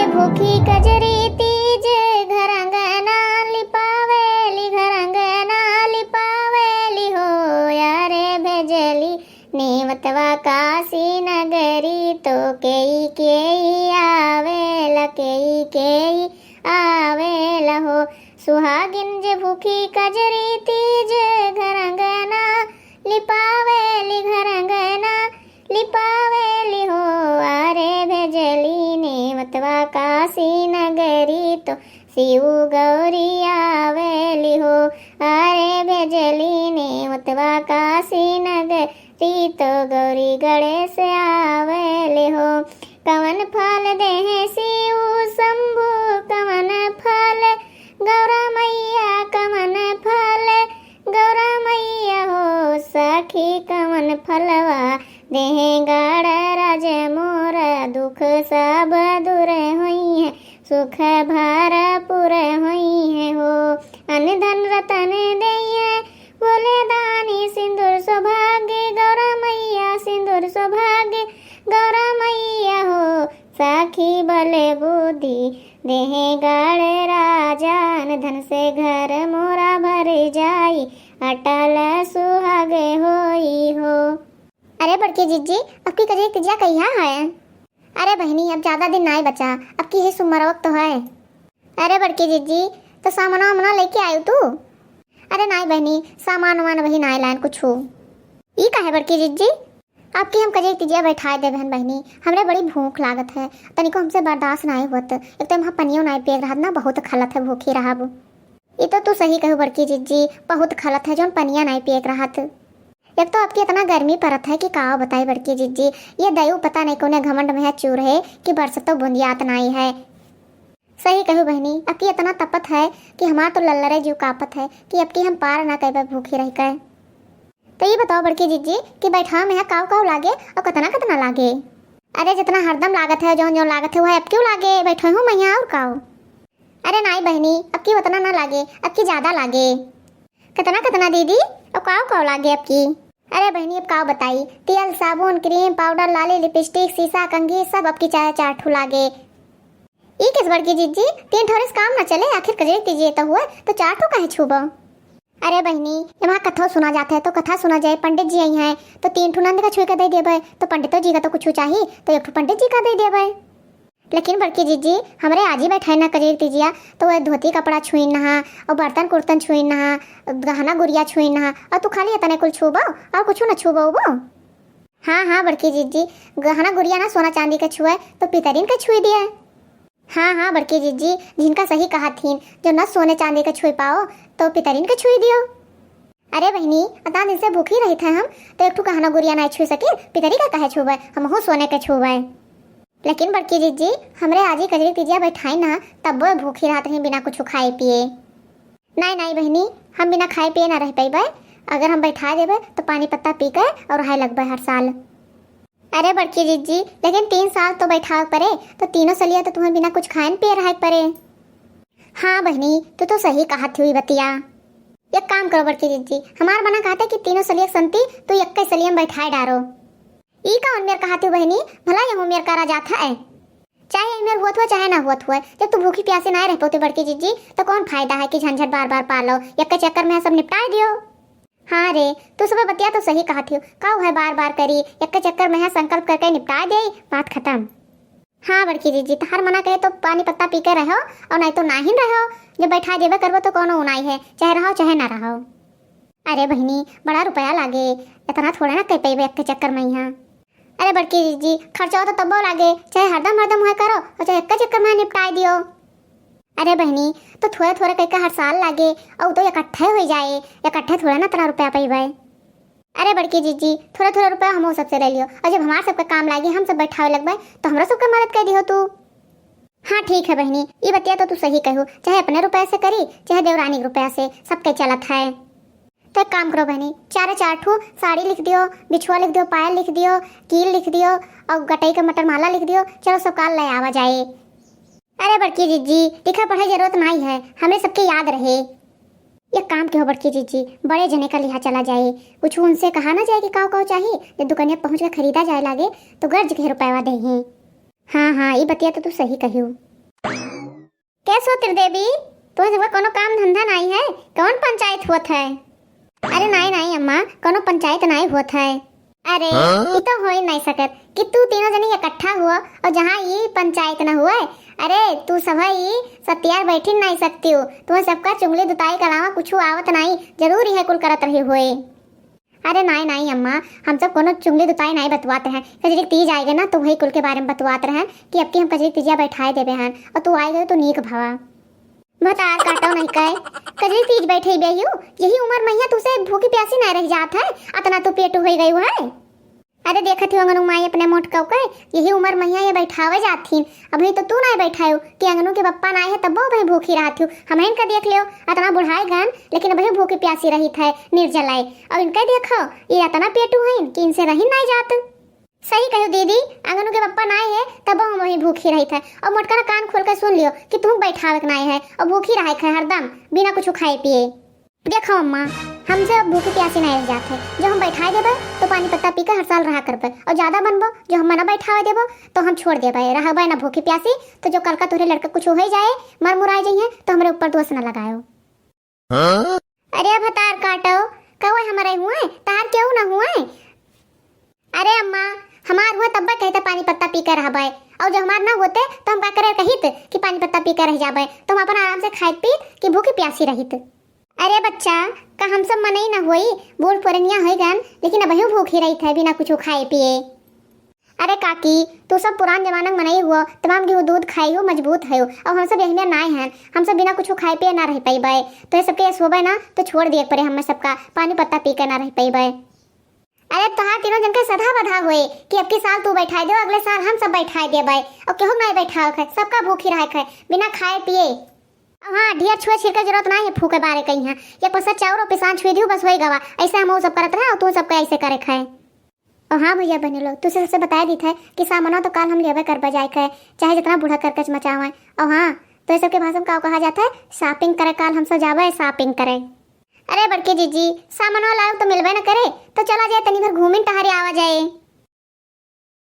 जे भूखी कजरी तीज घर अंगना लिपावेली घर अंगना लिपावेली हो यारे भेजली नेवतवा काशी नगरी तो केई आवेला हो सुहागिन जे भूखी कजरी तीज घर अंगना लिपावेली घर अंगना लिपावेली हो आरे भेजली नेवतवा काशी नगरी तो शिव गौरी आवेली हो आरे भेजली नेवतवा काशी नगरी तो गौरी गणेश आवेली हो कवन फल देहे शिव शंभु कवन फल गौरा मैया कवन फल गौरा मैया हो सखी कवन फलवा देहे गाड़ राज मोर दुख सब दूर हुई है सुख भरपूर हुई है हो अन्न धन रतन दइए बोले दानी सिंदूर सौभाग्य गौरा मैया सिंदूर सौभाग्य गौरा मैया हो सखी बले बुद्धि देहे गाड़ राजान धन से घर मोरा भर जाई अटल सुहागे होई हो। अरे बड़की जीजी अब की कजरी तिजिया कहिया है? अरे बहनी अब ज्यादा दिन नहीं बचा अब की ही सुमर वक्त तो है। अरे बड़की जीजी तो सामान वामना लेके आयु तू? अरे नहीं बहनी सामान वामान वही नहीं लाइन कुछ हो ई का है बड़की जीजी आपकी हम कजरी तिजिया बैठा दे बहन बहनी हमरे बड़ी भूख लागत है तनिको हमसे बर्दाश्त नहीं होत एक तो वहाँ पनियो नहीं पिए रहा ना बहुत खलत है भूखी रहा वो ये तो तू सही कहू बड़की जीजी बहुत खलत है जो पनिया नहीं पिए रहा एक तो आपकी इतना गर्मी परत है कि का बताई बड़की जीजी ये दयु पता नहीं कोने घमंड में है चूर है कि बरसत तो बूंदियात नहीं है। सही कहू बहनी अब की इतना तपत है कि हमारा तो लल्लरे जीव कापत है कि अब की हम पार ना कह भूखी रह कर। तो ये बताओ बड़की जीजी कि बैठा में काव काव लागे और कितना लागे? अरे जितना हरदम लागत है जो लागत है वह अब क्यों लागे बैठे हूँ मैं यहाँ और काव? अरे नहीं बहनी अब की उतना ना लागे अब की ज्यादा लागे। कितना दीदी और काव काव लागे अब की? अरे बहनी अब काव बताई तेल साबुन क्रीम पाउडर लाली लिपस्टिक शीशा कंघी सब अब की चाहे 4 ठू लागे। ये किस बड़की जीजी 3 ठोरे से काम ना चले आखिर कजरी तीजिए तो हुआ तो 4 ठू काहे छूबो? अरे बहनी यहाँ कथा सुना जाता है तो कथा सुना जाए पंडित जी आई हैं तो 3 ठू नंद का छुई का दे देवे तो पंडितों जी का तो कुछ चाहिए तो 1 ठू पंडित जी का दे देवे। लेकिन बड़की जीजी हमरे आज ही बैठाए ना कजरी तीजिया तो वह धोती कपड़ा छुई नहा और बर्तन कुर्तन छुई नहा गहना गुड़िया छुई नहा और तू खाली इतने कुल छूबो और कुछ ना छूबो वो। हाँ बड़की जीजी गहना गुड़िया ना सोना चांदी का छुए तो पितरीन का छुई दिया। हाँ बड़की जीजी जिनका सही कहा थीन जो न सोने चांदी का छुई पाओ तो पितरीन का छुई दियो। अरे बहनी इतना दिन से भूखी रही थे हम तो 1 ठू गहना गुड़िया नहीं छू सके पितरी का कहे छुबे हम हो सोने के छुबे। लेकिन बड़की जीजी हमरे आज ही कजरी तीजिया बैठाई ना तब वो भूखी रहते हैं बिना कुछ खाए पिए। नहीं बहनी हम बिना खाए पिए ना रह पाइबे अगर हम बैठा देवे तो पानी पत्ता पी कर और रहे लगभग हर साल। अरे बड़की जीजी लेकिन 3 साल तो बैठा पड़े तो तीनों सलिया तो तुम्हें बिना कुछ खाए पिए रह पड़े। हाँ बहनी तू तो सही कहा थी बतिया। एक काम करो बड़की जीजी हमार बना कहते कि तीनों सलिया संती तू एक सलिया में बैठाए डारो। ई का उनमेर कहा थी बहनी भला ये उमेर करा जाता है चाहे उमेर हुआ हुआ चाहे ना हुआ हुआ जब तू भूखी प्यासे ना रह पाते बड़की जीजी तो कौन फायदा है कि झंझट बार पालो एक चक्कर में सब निपटा दियो। हाँ रे तू सब बतिया तो सही कहा थी का है बार करी एक चक्कर में है संकल्प करके निपटा दे बात खत्म। हाँ बड़की जीजी हर मना कहे तो पानी पत्ता पी के रहो और नहीं तो ना ही रहो जब बैठा देवे करबो तो कौन उनाई है चाहे रहो चाहे ना रहो। अरे बहनी बड़ा रुपया लागे इतना थोड़ा ना कह पेबे एक चक्कर में यहाँ। अरे बड़की जीजी खर्चा हो तो तब लागे चाहे हरदम हुआ करो और चाहे एक चक्कर में निपटाई दियो। अरे बहनी तो थोड़े कह हर साल लागे और तो इकट्ठे हो जाए इकट्ठे थोड़ा ना 3 रुपया पैबे। अरे बड़की जीजी थोड़ा रुपया हम सबसे ले लियो और जब हमारे सबका काम लागे हम सब बैठावे लगबे तो हमरा सबका मदद कर दियो तू। हाँ ठीक है बहनी ये बतिया तो तू सही कहू चाहे अपने रुपये से करी चाहे देवरानी के रुपया से सबके चलत है। तो एक काम करो बहनी 4 ठू साड़ी लिख दियो बिछुआ लिख दियो पायल लिख दियो कील लिख दियो और गटई का मटर माला लिख दियो चलो सब काल ले आवा जाए। अरे बड़की जीजी लिखा पढ़े जरूरत नहीं है हमें सबके याद रहे। एक काम क्यों बड़की जीजी बड़े जने का लिहा चला जाए कुछ उनसे कहा ना जाए कि काव चाहिए जब दुकानिया पहुँच कर खरीदा जाए लागे तो गर्ज के रुपया दे हैं। हाँ ये बतिया तो तू सही कहू। कैसे हो त्रिदेवी? तो जब कोनो काम धंधा नहीं है, कौन पंचायत होत है? अरे नहीं नहीं अम्मा, कोनो पंचायत नहीं होत है। अरे ये तो हो ही नहीं सकत कि तू तीनों जनी इकट्ठा हुआ और जहाँ ये पंचायत न हुआ। अरे तू सब ही सत्यार बैठी नहीं सकती हो, तुम्हें सबका चुंगली दुताई के अलावा कुछ आवत नहीं, जरूर है कुल करत रही हुए। अरे नहीं नहीं अम्मा, हम सब कोनो चुंगली दुताई नहीं बतवाते हैं। कजरी तीज आएगा ना तो वही कुल के बारे में बतवाते हैं कि अब की हम कजरी तीजिया बैठाए देवे हैं और तू आए गए तो नीक भवा भतार काटो नहीं कहे। कजरी तीज बैठे बेहियो, यही उम्र मैया तुसे भूखी प्यासी नहीं रह जात है, अतना तो पेट हो गई है। अरे देखत हो अंगनू माई अपने मोट कव के, यही उम्र मैया ये बैठावे जाथीन। अभी तो तू नहीं बैठायो कि अंगनू के पप्पा नहीं है तब भाई भूखी रहती हूँ। हम इनका देख लियो अतना बुढ़ाई गन, लेकिन अभी भूखी प्यासी रही थे निर्जलाए। और इनका देखो ये अतना पेटू है कि इनसे रही नहीं जात। सही कहो दीदी, अंगनू के पप्पा नहीं है तब हम वही भूखी रही थे। और मोटका कान खोल कर सुन लियो कि तुम बैठावे नहीं है और भूखी रहे खे हरदम बिना कुछ खाए पिए। देखो अम्मा, हमसे अब भूखी प्यासी नहीं रह जाते। जो हम बैठाए देबे तो पानी पत्ता पीकर हर साल रहा करबे, और ज्यादा बनबो जो हम मना बैठावे देबो तो हम छोड़ देबे। रहबे ना भूखी प्यासी तो जो कल का तोरे लड़का कुछ हो ही जाए, मर मुराई जाइए तो हमरे ऊपर दोष न लगायो। अरे अब तार काटो, कहो हमारे हुए तार क्यों ना हुए? अरे अम्मा, हमार हुआ तब कहते पानी पत्ता पीकर रहबे, और जो हमार ना होते तो हम का करे कहित कि पानी पत्ता पीकर रह जाबे, तो हम अपन आराम से खाए पीत कि भूखी प्यासी रहित। अरे बच्चा, का हम सब मनई ना होई, बूढ़ पुरनिया हो गन, लेकिन अभी भूखी रही थे बिना कुछ खाए पिए। अरे काकी, तू सब पुरान जमाना मनई हुआ, तमाम गेहूं दूध खाई हो, मजबूत है, और हम सब यही में नाय हैं। हम सब बिना कुछ खाए पिए ना रह पाइबे, तो ये सबके सोबे ना तो छोड़ दिए पड़े हमें सबका पानी पत्ता पी कर ना रह पाइबे। अरे तोहार तीनों जन के सदा बधा हुए कि अब की साल तू बैठाए दे, अगले साल हम सब बैठाए देबे, और केहू नहीं बैठाओ खे, सबका भूखी रहे खे बिना खाए पिए। हाँ, ढेर छुए छिड़के जरूरत नहीं है फूके बारे कहीं है, या पसा चाउर और पिसान छुए दियो बस वही गवा। ऐसे हम सब करत रहे और तू सबका ऐसे करे खाए। और हाँ भैया बने लो, तुझसे सबसे बताया दी थे कि सामना तो काल हम लेवे कर बजाय खाए, चाहे जितना बूढ़ा करकच मचावे। और हाँ, तो ये सबके भाषा में क्या कहा जाता है, शॉपिंग करे काल हम सब जावे शॉपिंग करे। अरे बड़के जीजी, सामान लाओ तो मिलवे न करे, तो चला जाए तनी भर घूमिन टहरे आवा जाए।